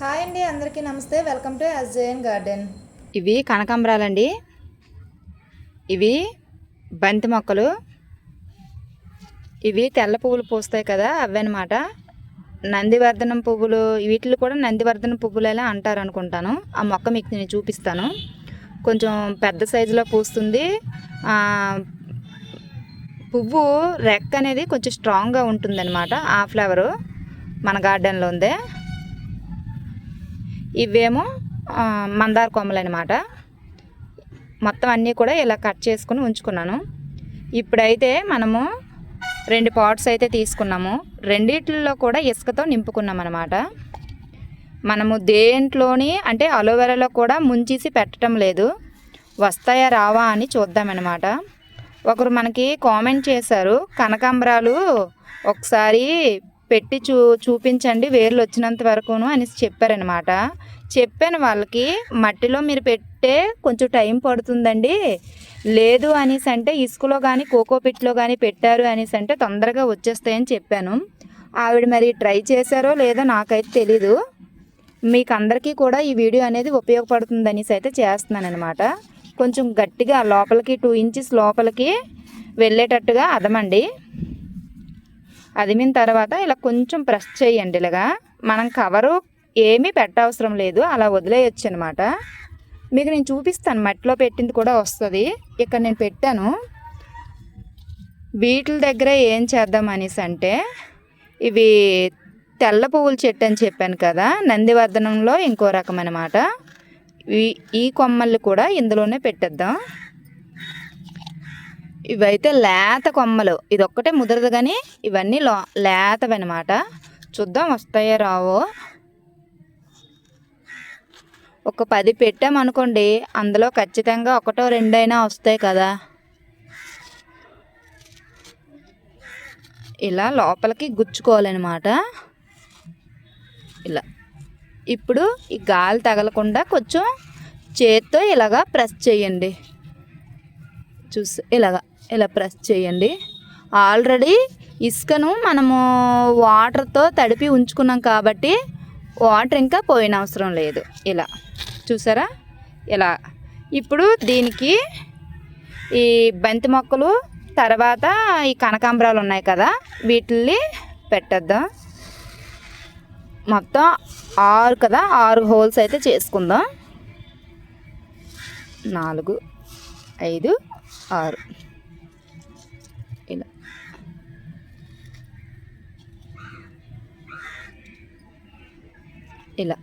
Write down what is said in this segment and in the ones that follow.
Hi అండి, అందరికీ నమస్తే. Welcome to SJN garden. ఇవి కనకాంబరాలండి. ఇవి బంతి మొక్కలు. ఇవి తెల్ల పువ్వులు పూస్తాయి కదా, అవన్నమాట. నందివర్ధనం పువ్వులు, వీటిని కూడా నందివర్ధనం పువ్వులేలా అంటారు అనుకుంటాను. ఆ మొక్క మీకు నేను చూపిస్తాను. కొంచెం పెద్ద సైజులో పూస్తుంది. పువ్వు రెక్క అనేది కొంచెం స్ట్రాంగ్గా ఉంటుందన్నమాట. ఆ ఫ్లవరు మన గార్డెన్లో ఉంది. ఇవేమో మందార కొమ్మలు అనమాట. మొత్తం అన్నీ కూడా ఇలా కట్ చేసుకుని ఉంచుకున్నాను. ఇప్పుడైతే మనము 2 పాట్స్ అయితే తీసుకున్నాము. రెండిట్లో కూడా ఇసుకతో నింపుకున్నాం అనమాట. మనము దేంట్లోని అంటే అలోవెరాలో కూడా ముంచేసి పెట్టడం లేదు. వస్తాయా రావా అని చూద్దామన్నమాట. ఒకరు మనకి కామెంట్ చేశారు, కనకాంబరాలు ఒకసారి పెట్టి చూపించండి వేర్లు వచ్చినంత వరకును అని చెప్పారనమాట. చెప్పాను వాళ్ళకి, మట్టిలో మీరు పెట్టే కొంచెం టైం పడుతుందండి, లేదు అనేసి అంటే ఇసుకలో కానీ కోకోపిట్లో కానీ పెట్టారు అనేసి అంటే తొందరగా వచ్చేస్తాయని చెప్పాను. ఆవిడ మరి ట్రై చేశారో లేదో నాకైతే తెలీదు. మీకు అందరికీ కూడా ఈ వీడియో అనేది ఉపయోగపడుతుంది అనేసి అయితే చేస్తున్నాను అనమాట. కొంచెం గట్టిగా లోపలికి 2 ఇంచెస్ లోపలికి వెళ్ళేటట్టుగా అదమండి. అదిమిన తర్వాత ఇలా కొంచెం ప్రెస్ చేయండి. ఇలాగా మనం కవరు ఏమీ పెట్టవసరం లేదు, అలా వదిలేయచ్చు అనమాట. మీకు నేను చూపిస్తాను, మట్టిలో పెట్టింది కూడా వస్తుంది. ఇక్కడ నేను పెట్టాను. వీటి దగ్గర ఏం చేద్దాం అనేసి అంటే, ఇవి తెల్ల పువ్వుల చెట్టు అని చెప్పాను కదా, నందివర్ధనంలో ఇంకో రకం అనమాట. ఈ కొమ్మల్ని కూడా ఇందులోనే పెట్టేద్దాం. ఇవైతే లేత కొమ్మలు, ఇది ఒక్కటే ముదరదు కానీ ఇవన్నీ లేతవన్నమాట. చూద్దాం వస్తాయో రావో. ఒక 10 పెట్టామనుకోండి, అందులో ఖచ్చితంగా 1, 2 అయినా వస్తాయి కదా. ఇలా లోపలికి గుచ్చుకోవాలన్నమాట. ఇలా ఇప్పుడు ఈ గాలి తగలకుండా కొంచెం చేత్తో ఇలాగా ప్రెస్ చేయండి. ఇలా ప్రెస్ చేయండి. ఆల్రెడీ ఇసుకను మనము వాటర్తో తడిపి ఉంచుకున్నాం కాబట్టి వాటర్ ఇంకా పోయిన అవసరం లేదు. ఇలా చూసారా, ఇలా. ఇప్పుడు దీనికి ఈ బంతి మొక్కలు తర్వాత ఈ కనకాంబరాలు ఉన్నాయి కదా, వీటిని పెట్టేద్దాం. మొత్తం 6 కదా, 6 హోల్స్ అయితే చేసుకుందాం. 4, 5, 6 ఇలా. ఇలా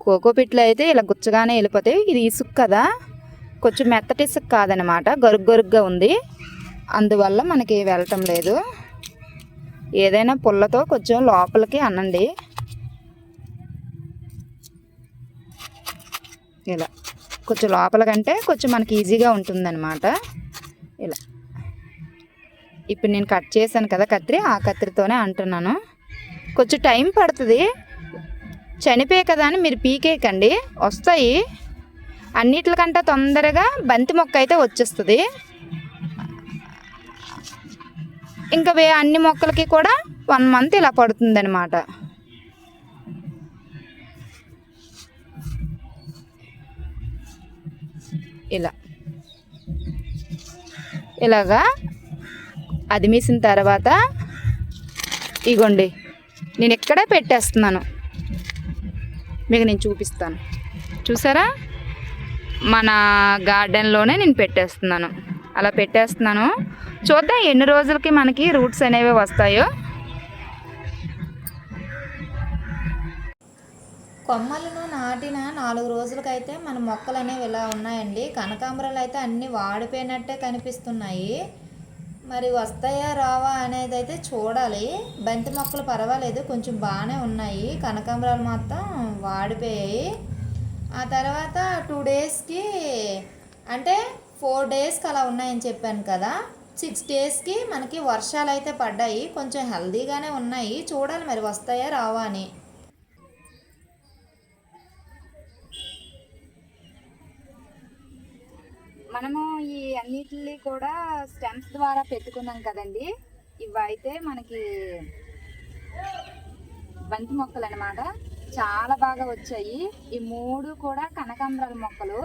కోకోపిట్లు అయితే ఇలా గుచ్చగానే వెళ్ళిపోతాయి. ఇది ఇసుక కదా, కొంచెం మెత్తటి ఇసుక కాదనమాట, గరుగ్గా ఉంది. అందువల్ల మనకి వెళ్ళటం లేదు. ఏదైనా పుల్లతో కొంచెం లోపలికి అనండి. ఇలా కొంచెం లోపల కంటే కొంచెం మనకి ఈజీగా ఉంటుందన్నమాట. ఇలా ఇప్పుడు నేను కట్ చేశాను కదా కత్తిరి, ఆ కత్తిరితోనే అంటున్నాను. కొంచెం టైం పడుతుంది, చనిపోయే కదా అని మీరు పీకేయకండి, వస్తాయి. అన్నిటికంటే తొందరగా బంతి మొక్క అయితే వచ్చేస్తుంది. ఇంకా అన్ని మొక్కలకి కూడా 1 మంత్ ఇలా పడుతుంది అనమాట. ఇలాగా అదిమేసిన తర్వాత ఇగోండి, నేను ఇక్కడే పెట్టేస్తున్నాను. మీకు నేను చూపిస్తాను. చూసారా, మన గార్డెన్లోనే నేను పెట్టేస్తున్నాను. అలా పెట్టేస్తున్నాను. చూద్దాం ఎన్ని రోజులకి మనకి రూట్స్ అనేవి వస్తాయో. కొమ్మలను నాటిన 4 రోజులకైతే మన మొక్కలు అనేవి ఇలా ఉన్నాయండి. కనకాంబరాలు అయితే అన్నీ వాడిపోయినట్టే కనిపిస్తున్నాయి. మరి వస్తాయా రావా అనేది అయితే చూడాలి. బంతి మొక్కలు పర్వాలేదు, కొంచెం బాగానే ఉన్నాయి. కనకాంబరాలు మాత్రం వాడిపోయాయి. ఆ తర్వాత 2 డేస్కి అంటే 4 డేస్కి అలా ఉన్నాయని చెప్పాను కదా, 6 డేస్కి మనకి వర్షాలు అయితే పడ్డాయి. కొంచెం హెల్దీగానే ఉన్నాయి. చూడాలి మరి వస్తాయా రావా అని. మనము ఈ అన్నిటిని కూడా స్టెమ్స్ ద్వారా పెట్టుకున్నాం కదండి. ఇవైతే మనకి బంతి మొక్కలు అన్నమాట. చాలా బాగా వచ్చాయి. ఈ 3 కూడా కనకాంబరాల మొక్కలు.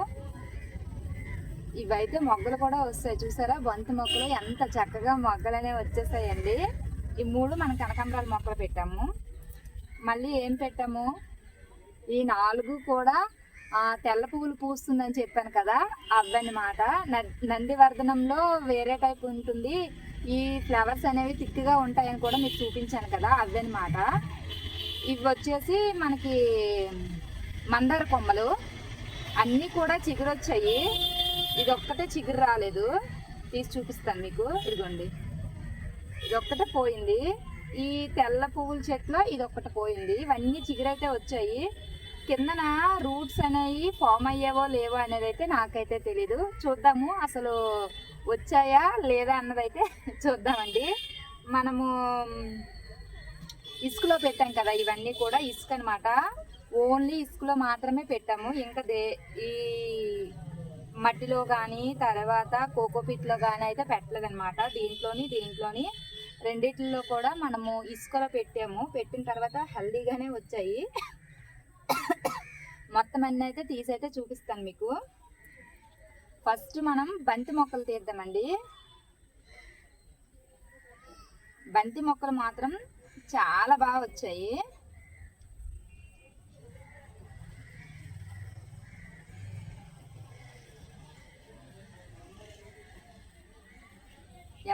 ఇవైతే మొగ్గలు కూడా వస్తాయి, చూసారా? బంతి మొక్కలు ఎంత చక్కగా మొగ్గలు అనేవి వచ్చేసాయండి. ఈ 3 మనం కనకాంబరాల మొక్కలు పెట్టాము. మళ్ళీ ఏం పెట్టాము, ఈ 4 కూడా తెల్ల పువ్వులు పూస్తుందని చెప్పాను కదా, అవన్నమాట. నందివర్ధనంలో వేరే టైప్ ఉంటుంది, ఈ ఫ్లవర్స్ అనేవి థిక్గా ఉంటాయని కూడా మీకు చూపించాను కదా, అవన్నమాట. ఇవి వచ్చేసి మనకి మందార కొమ్మలు. అన్నీ కూడా చిగురు వచ్చాయి, ఇది ఒక్కటే చిగురు రాలేదు. తీసి చూపిస్తాను మీకు. ఇదిగోండి, ఇది ఒక్కటే పోయింది. ఈ తెల్ల పువ్వుల చెట్లో ఇది ఒక్కటి పోయింది. ఇవన్నీ చిగురైతే వచ్చాయి. కిందన రూట్స్ అనేవి ఫామ్ అయ్యావో లేవో అనేది అయితే నాకైతే తెలీదు. చూద్దాము అసలు వచ్చాయా లేదా అన్నదైతే చూద్దామండి. మనము ఇసుకలో పెట్టాం కదా, ఇవన్నీ కూడా ఇసుక అనమాట. ఓన్లీ ఇసుకలో మాత్రమే పెట్టాము. ఇంకా ఈ మట్టిలో కానీ తర్వాత కోకోపిట్లో కానీ అయితే పెట్టలేదన్నమాట. దీంట్లోని రెండిట్లో కూడా మనము ఇసుకలో పెట్టాము. పెట్టిన తర్వాత హెల్దీగానే వచ్చాయి. మొత్తం అన్నీ అయితే తీసైతే చూపిస్తాను మీకు. ఫస్ట్ మనం బంతి మొక్కలు తీద్దామండి. బంతి మొక్కలు మాత్రం చాలా బాగా వచ్చాయి.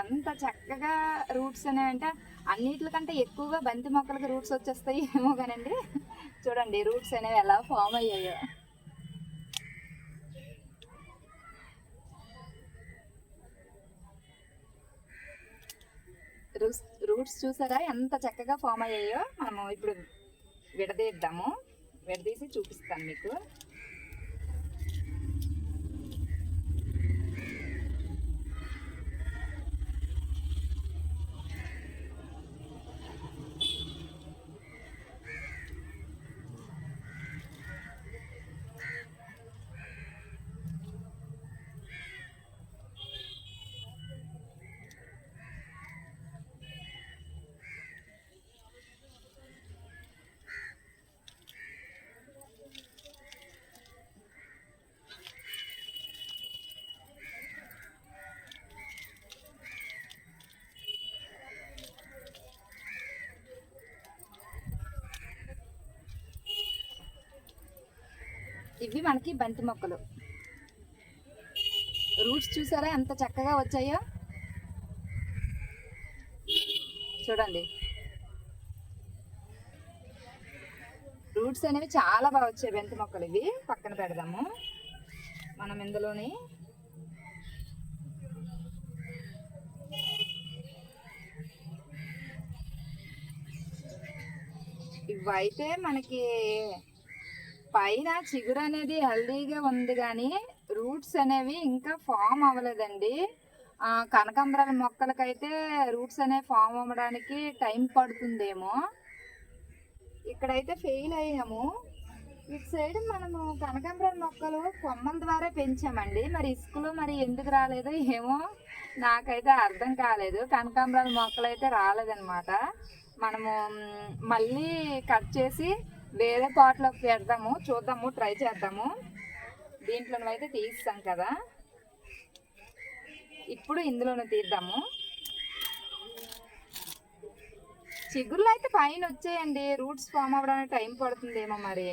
ఎంత చక్కగా రూట్స్ అనేవంటే అన్నిటికంటే ఎక్కువగా బంతి మొక్కలకి రూట్స్ వచ్చేస్తాయి ఏమో కానండి. చూడండి రూట్స్ అనేవి ఎలా ఫామ్ అయ్యాయో. రూట్స్ చూసారా ఎంత చక్కగా ఫామ్ అయ్యాయో. మనము ఇప్పుడు విడదీద్దాము. విడదీసి చూపిస్తాను మీకు. ఇవి మనకి బంతి మొక్కలు. రూట్స్ చూసారా ఎంత చక్కగా వచ్చాయో. చూడండి రూట్స్ అనేవి చాలా బాగా వచ్చాయి బంతి మొక్కలు. ఇవి పక్కన పెడదాము మనం. ఇందులోని ఇవైతే మనకి పైన చిగురు అనేది హెల్దీగా ఉంది కానీ రూట్స్ అనేవి ఇంకా ఫామ్ అవ్వలేదండి. కనకాంబరాల మొక్కలకైతే రూట్స్ అనేవి ఫామ్ అవ్వడానికి టైం పడుతుందేమో. ఇక్కడైతే ఫెయిల్ అయ్యాము. ఇటు సైడ్ మనము కనకాంబరాల మొక్కలు కొమ్మల ద్వారా పెంచామండి. మరి ఇసుకలో మరి ఎందుకు రాలేదో ఏమో నాకైతే అర్థం కాలేదు. కనకాంబరాల మొక్కలు అయితే రాలేదన్నమాట. మనము మళ్ళీ కట్ చేసి వేరే పాట్లోకి పెడదాము, చూద్దాము, ట్రై చేద్దాము. దీంట్లో అయితే తీస్తాం కదా, ఇప్పుడు ఇందులోనే తీద్దాము. చిగుర్లు అయితే పైన వచ్చాయండి, రూట్స్ ఫామ్ అవ్వడానికి టైం పడుతుందేమో మరి.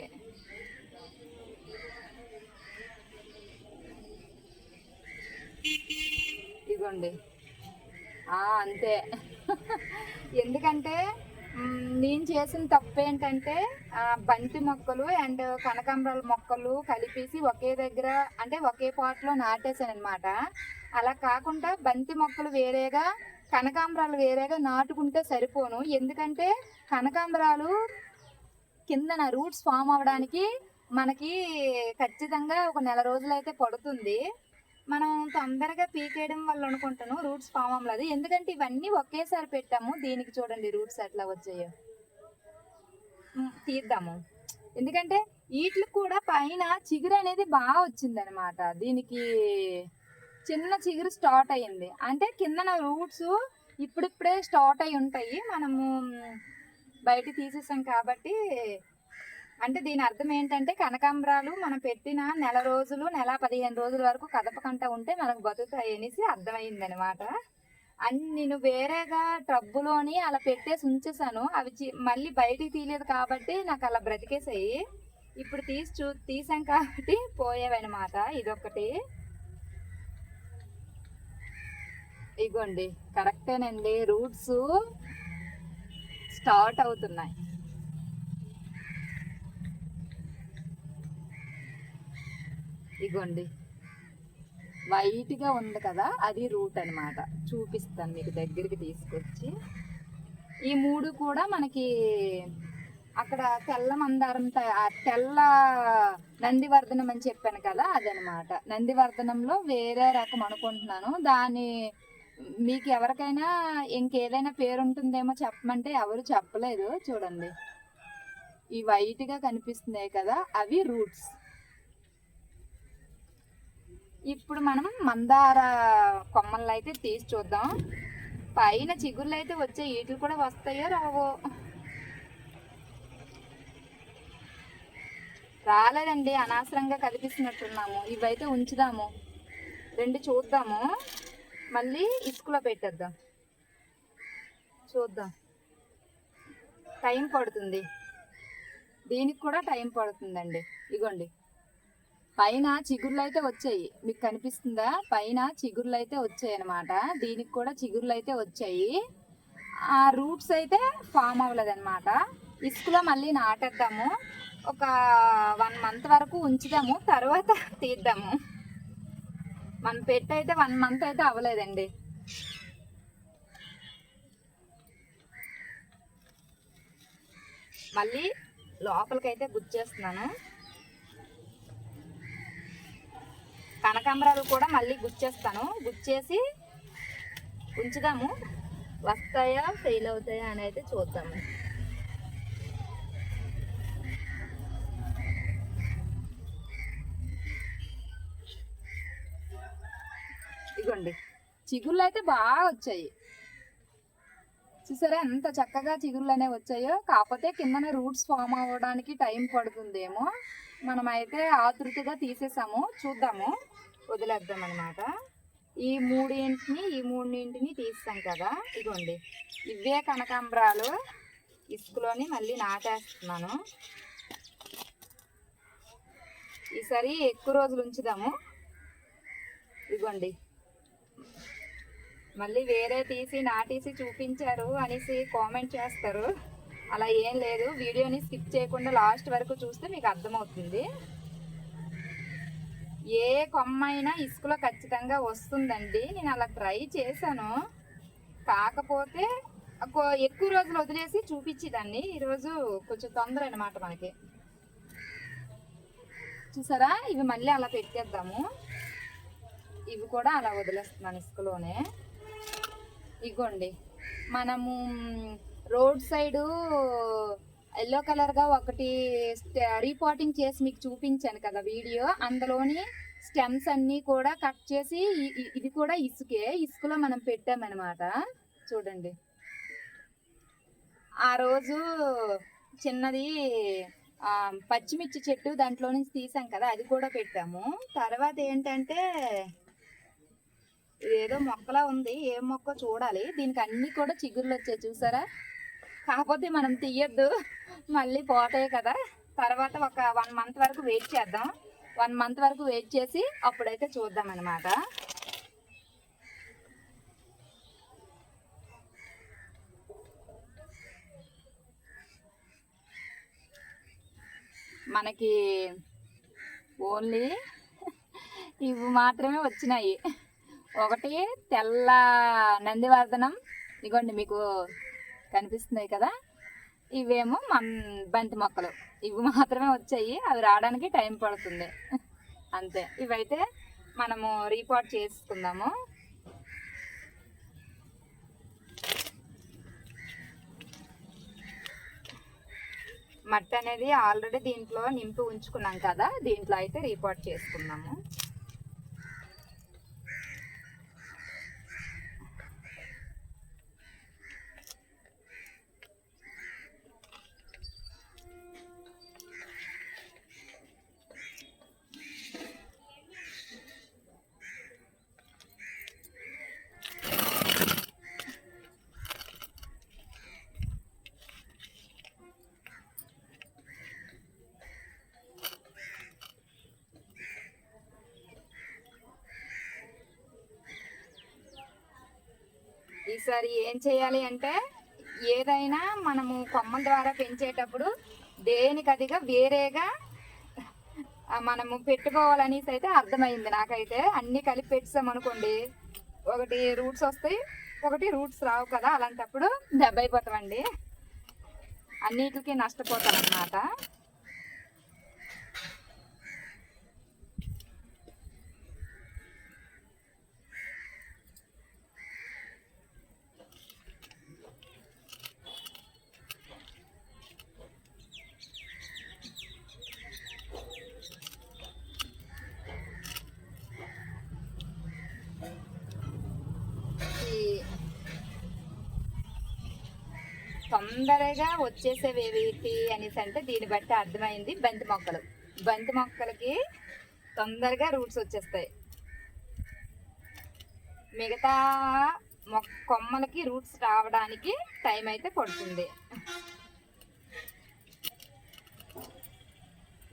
ఇదిగోండి అంతే. ఎందుకంటే నేను చేసిన తప్పు ఏంటంటే బంతి మొక్కలు అండ్ కనకాంబరాల మొక్కలు కలిపేసి ఒకే దగ్గర అంటే ఒకే పాట్లో నాటేసాను అనమాట. అలా కాకుండా బంతి మొక్కలు వేరేగా కనకాంబరాలు వేరేగా నాటుకుంటే సరిపోను. ఎందుకంటే కనకాంబరాలు కిందన రూట్స్ ఫామ్ అవ్వడానికి మనకి ఖచ్చితంగా ఒక నెల రోజులైతే పడుతుంది. మనం తొందరగా పీకేయడం వల్ల అనుకుంటాను రూట్స్ ఫామ్ అవ్వలేదు. ఎందుకంటే ఇవన్నీ ఒకేసారి పెట్టాము. దీనికి చూడండి రూట్స్ ఎట్లా వచ్చాయో. తీద్దాము. ఎందుకంటే వీటికి కూడా పైన చిగురు అనేది బాగా వచ్చిందనమాట. దీనికి చిన్న చిగురు స్టార్ట్ అయ్యింది అంటే కిందన రూట్స్ ఇప్పుడిప్పుడే స్టార్ట్ అయి ఉంటాయి. మనము బయట తీసేసాం కాబట్టి, అంటే దీని అర్థం ఏంటంటే కనకాంబరాలు మనం పెట్టిన నెల రోజులు, నెల 15 రోజుల వరకు కదపకంట ఉంటే మనకు బతుకుతాయి అనేసి అర్థమైంది అనమాట. అన్ని నేను వేరేగా టబ్బులోని అలా పెట్టేసి ఉంచేసాను. అవి మళ్ళీ బయటికి తీయలేదు కాబట్టి నాకు అలా బ్రతికేసాయి. ఇప్పుడు తీసాం కాబట్టి పోయేవన్నమాట. ఇదొకటి. ఇగోండి కరెక్టేనండి, రూట్స్ స్టార్ట్ అవుతున్నాయి. ఇగోండి వైట్గా ఉంది కదా, అది రూట్ అనమాట. చూపిస్తాను మీకు దగ్గరికి తీసుకొచ్చి. ఈ 3 కూడా మనకి అక్కడ తెల్ల మందారం, తెల్ల నందివర్ధనం అని చెప్పాను కదా, అదనమాట. నందివర్ధనంలో వేరే రకం అనుకుంటున్నాను. దాని మీకు ఎవరికైనా ఇంకేదైనా పేరు ఉంటుందేమో చెప్పమంటే ఎవరు చెప్పలేదు. చూడండి ఈ వైట్గా కనిపిస్తున్నాయి కదా, అవి రూట్స్. ఇప్పుడు మనం మందార కొమ్మలను అయితే తీసి చూద్దాం. పైన చిగుళ్ళు అయితే వచ్చాయి, వీటికి కూడా వస్తాయో రావో. రాలేదండి, అనవసరంగా కనిపిస్తున్నట్టున్నాము. ఇవైతే ఉంచుదాము, 2 చూద్దాము, మళ్ళీ ఇసుకలో పెట్టేద్దాం. చూద్దాం, టైం పడుతుంది, దీనికి కూడా టైం పడుతుందండి. ఇగోండి పైన చిగుర్లు అయితే వచ్చాయి, మీకు కనిపిస్తుందా? పైన చిగుర్లు అయితే వచ్చాయి అనమాట. దీనికి కూడా చిగుర్లు అయితే వచ్చాయి. ఆ రూట్స్ అయితే ఫామ్ అవ్వలేదన్నమాట. ఇసుకలో మళ్ళీ నాటేద్దాము. ఒక 1 మంత్ వరకు ఉంచుదాము, తర్వాత తీద్దాము. మనం పెట్టయితే 1 మంత్ అయితే అవ్వలేదండి. మళ్ళీ లోపలికైతే గుచ్చేస్తున్నాను. కనకాంబరాలు కూడా మళ్ళీ గుచ్చేస్తాను. గుచ్చేసి ఉంచుదాము. వస్తాయా ఫెయిల్ అవుతాయా అని అయితే చూద్దాము. ఇదిగోండి చిగుళ్ళు అయితే బాగా వచ్చాయి. చూసారా ఎంత చక్కగా చిగుళ్ళు అనేవి వచ్చాయో. కాకపోతే కిందన రూట్స్ ఫామ్ అవ్వడానికి టైం పడుతుందేమో. మనమైతే ఆతృతగా తీసేసాము. చూద్దాము, వదిలేద్దాం అనమాట. ఈ 3 తీస్తాం కదా. ఇదిగోండి ఇవే కనకాంబరాలు ఇసుకలోని మళ్ళీ నాటేస్తున్నాను. ఈసారి ఎక్కువ రోజులు ఉంచుదాము. ఇదిగోండి మళ్ళీ వేరే తీసి నాటేసి చూపించారు అనేసి కామెంట్ చేస్తారు. అలా ఏం లేదు, వీడియోని స్కిప్ చేయకుండా లాస్ట్ వరకు చూస్తే మీకు అర్థమవుతుంది. ఏ కొమ్మ అయినా ఇసుకలో ఖచ్చితంగా వస్తుందండి. నేను అలా ట్రై చేశాను, కాకపోతే ఎక్కువ రోజులు వదిలేసి చూపించేదాన్ని. ఈరోజు కొంచెం తొందర అనమాట మనకి. చూసారా, ఇవి మళ్ళీ అలా పెట్టేద్దాము. ఇవి కూడా అలా వదిలేస్తున్నాను ఇసుకలోనే. ఇగోండి మనము రోడ్ సైడు ఎల్లో కలర్గా ఒకటి రీపాటింగ్ చేసి మీకు చూపించాను కదా వీడియో. అందులోని స్టెమ్స్ అన్నీ కూడా కట్ చేసి ఇది కూడా ఇసుకలో మనం పెట్టామన్నమాట. చూడండి ఆ రోజు చిన్నది పచ్చిమిర్చి చెట్టు దాంట్లో నుంచి తీసాం కదా, అది కూడా పెట్టాము. తర్వాత ఏంటంటే ఇదేదో మొక్కలా ఉంది, ఏ మొక్క చూడాలి. దీనికి అన్ని కూడా చిగుర్లు వచ్చాయి చూసారా. కాకపోతే మనం తీయద్దు, మళ్ళీ పోతాయి కదా. తర్వాత ఒక 1 మంత్ వరకు వెయిట్ చేద్దాం. 1 మంత్ వరకు వెయిట్ చేసి అప్పుడైతే చూద్దాం అన్నమాట. మనకి ఓన్లీ ఇవి మాత్రమే వచ్చినాయి. ఒకటి తెల్ల నందివర్ధనం, ఇగోండి మీకు కనిపిస్తున్నాయి కదా. ఇవేమో బంతి మొక్కలు, ఇవి మాత్రమే వచ్చాయి. అవి రావడానికి టైం పడుతుంది అంతే. ఇవైతే మనము రీపాట్ చేసుకుందాము. మట్టి అనేది ఆల్రెడీ దీంట్లో నింపి ఉంచుకున్నాం కదా, దీంట్లో అయితే రీపాట్ చేసుకుందాము. ఈసారి ఏం చేయాలి అంటే ఏదైనా మనము కొమ్మల ద్వారా పెంచేటప్పుడు దేనికదిగా వేరేగా మనము పెట్టుకోవాలనేసి అయితే అర్థమైంది నాకైతే. అన్నీ కలిపి పెట్టామనుకోండి, ఒకటి రూట్స్ వస్తాయి, ఒకటి రూట్స్ రావు కదా, అలాంటప్పుడు దెబ్బ అయిపోతామండి, అన్నిటికీ నష్టపోతాం అన్నమాట. తొందరగా వచ్చేసేవి ఏమిటి అనేసి అంటే దీన్ని బట్టి అర్థమైంది, బంతి మొక్కలు. బంతి మొక్కలకి తొందరగా రూట్స్ వచ్చేస్తాయి, మిగతా కొమ్మలకి రూట్స్ రావడానికి టైం అయితే పడుతుంది.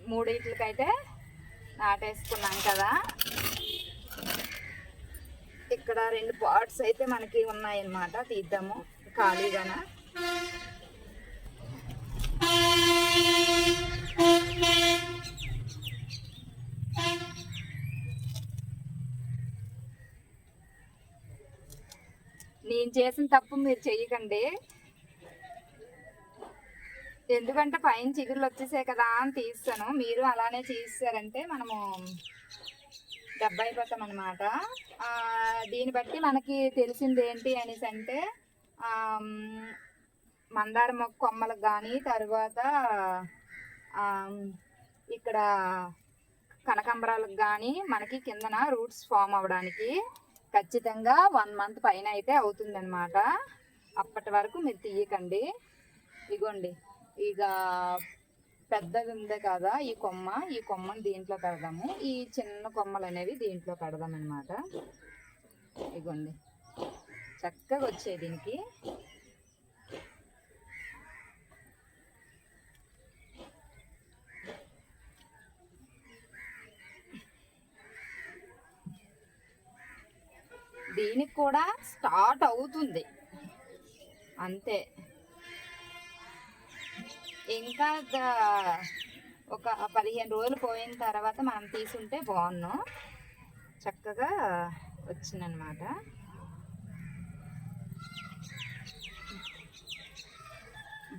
మూడింటికైతే నాటేసుకున్నాం కదా. ఇక్కడ 2 పాట్స్ అయితే మనకి ఉన్నాయన్నమాట, తీద్దాము ఖాళీగాన. నేను చేసిన తప్పు మీరు చెయ్యకండి, ఎందుకంటే పైన చిగురులు వచ్చేసాయి కదా అని తీస్తాను. మీరు అలానే చేస్తారంటే మనము దెబ్బ అయిపోతాం అన్నమాట. దీన్ని బట్టి మనకి తెలిసింది ఏంటి అనేసి అంటే మందార మొక్క కొమ్మలకు కానీ, తర్వాత ఇక్కడ కనకాంబరాలకు కానీ మనకి కిందన రూట్స్ ఫామ్ అవ్వడానికి ఖచ్చితంగా 1 మంత్ పైన అయితే అవుతుందన్నమాట. అప్పటి వరకు మీరు తీయకండి. ఇగోండి, ఇక పెద్దది ఉందే కదా ఈ కొమ్మని దీంట్లో పెడదాము, ఈ చిన్న కొమ్మలు అనేవి దీంట్లో పెడదాం అన్నమాట. ఇగోండి, చక్కగా వచ్చాయి దీనికి. దీనికి కూడా స్టార్ట్ అవుతుంది అంతే, ఇంకా ఒక 15 రోజులు పోయిన తర్వాత మనం తీసుంటే బాగున్నాం. చక్కగా వచ్చిందనమాట.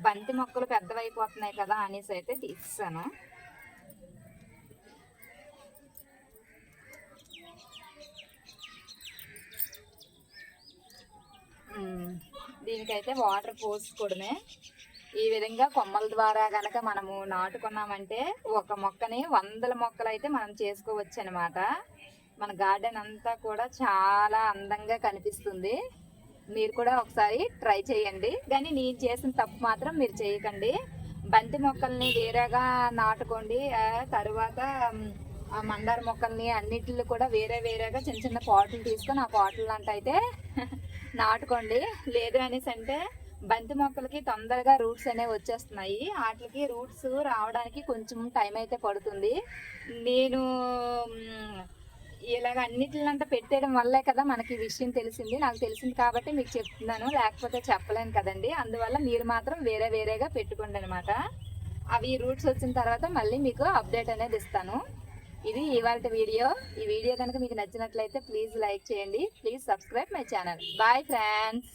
బంతి మొక్కలు పెద్దవైపోతున్నాయి కదా అనేసి అయితే తీసాను. దీనికైతే వాటర్ పోసుకోవడమే. ఈ విధంగా కొమ్మల ద్వారా కనుక మనము నాటుకున్నామంటే ఒక మొక్కని 100 మొక్కలు అయితే మనం చేసుకోవచ్చు అనమాట. మన గార్డెన్ అంతా కూడా చాలా అందంగా కనిపిస్తుంది. మీరు కూడా ఒకసారి ట్రై చేయండి, కానీ నేను చేసిన తప్పు మాత్రం మీరు చేయకండి. బంతి మొక్కల్ని వేరేగా నాటుకోండి, తరువాత ఆ మందార మొక్కల్ని అన్నిటిని కూడా వేరేగా చిన్న చిన్న పాటులు తీసుకొని ఆ పాటులు అయితే నాటుకోండి. లేదు అనేసి అంటే బంతి మొక్కలకి తొందరగా రూట్స్ అనేవి వచ్చేస్తున్నాయి, వాటికి రూట్స్ రావడానికి కొంచెం టైం అయితే పడుతుంది. నేను ఇలాగ అన్నిటినంతా పెట్టేయడం వల్లే కదా మనకి విషయం తెలిసింది. నాకు తెలిసింది కాబట్టి మీకు చెప్తున్నాను, లేకపోతే చెప్పలేను కదండి. అందువల్ల మీరు మాత్రం వేరేగా పెట్టుకోండి అనమాట. అవి రూట్స్ వచ్చిన తర్వాత మళ్ళీ మీకు అప్డేట్ అనేది ఇస్తాను. ఇది ఇవాళ వీడియో. ఈ వీడియో కనుక మీకు నచ్చినట్లయితే ప్లీజ్ లైక్ చేయండి, please subscribe my channel. Bye friends.